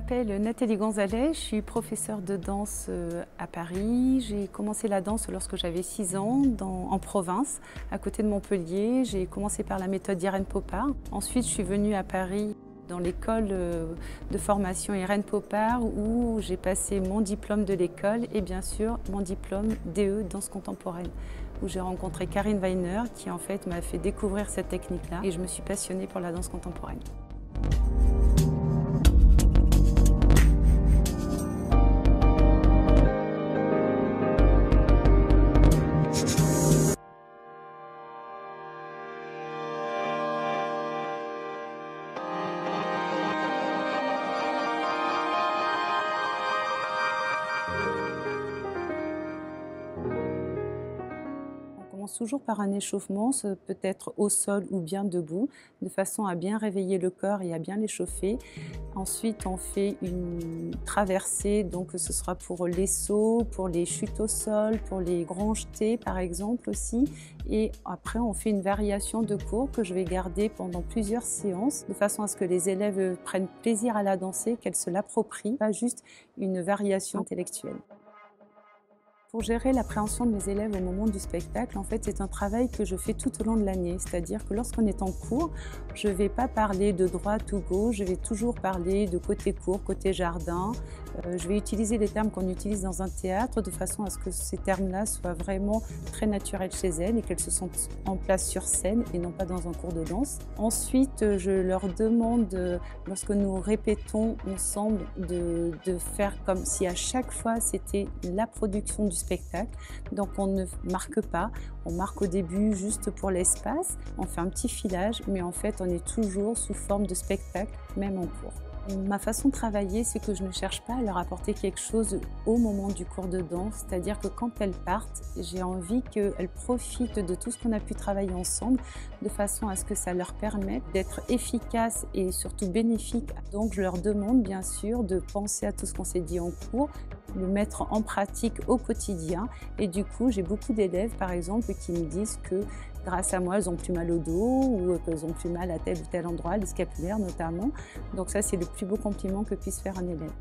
m'appelle Nathalie Gonzalez, je suis professeure de danse à Paris. J'ai commencé la danse lorsque j'avais 6 ans en province, à côté de Montpellier. J'ai commencé par la méthode d'Irène Popard. Ensuite, je suis venue à Paris dans l'école de formation Irène Popard où j'ai passé mon diplôme de l'école et bien sûr mon diplôme DE danse contemporaine, où j'ai rencontré Karine Weiner qui en fait m'a fait découvrir cette technique-là et je me suis passionnée pour la danse contemporaine. On commence toujours par un échauffement, peut-être au sol ou bien debout, de façon à bien réveiller le corps et à bien l'échauffer. Ensuite, on fait une traversée, donc ce sera pour les sauts, pour les chutes au sol, pour les grands jetés par exemple aussi. Et après, on fait une variation de cours que je vais garder pendant plusieurs séances, de façon à ce que les élèves prennent plaisir à la danser, qu'elles se l'approprient, pas juste une variation intellectuelle. Pour gérer l'appréhension de mes élèves au moment du spectacle, en fait, c'est un travail que je fais tout au long de l'année. C'est-à-dire que lorsqu'on est en cours, je ne vais pas parler de droite ou gauche, je vais toujours parler de côté cour, côté jardin. Je vais utiliser les termes qu'on utilise dans un théâtre de façon à ce que ces termes-là soient vraiment très naturels chez elles et qu'elles se sentent en place sur scène et non pas dans un cours de danse. Ensuite, je leur demande, lorsque nous répétons ensemble, de faire comme si à chaque fois c'était la production du spectacle. Donc on ne marque pas, on marque au début juste pour l'espace, on fait un petit filage, mais en fait on est toujours sous forme de spectacle, même en cours. Ma façon de travailler, c'est que je ne cherche pas à leur apporter quelque chose au moment du cours de danse, c'est-à-dire que quand elles partent, j'ai envie qu'elles profitent de tout ce qu'on a pu travailler ensemble, de façon à ce que ça leur permette d'être efficaces et surtout bénéfiques. Donc je leur demande bien sûr de penser à tout ce qu'on s'est dit en cours, le mettre en pratique au quotidien. Et du coup, j'ai beaucoup d'élèves, par exemple, qui me disent que grâce à moi, elles ont plus mal au dos ou qu'elles ont plus mal à tel ou tel endroit, les scapulaires notamment. Donc ça, c'est le plus beau compliment que puisse faire un élève.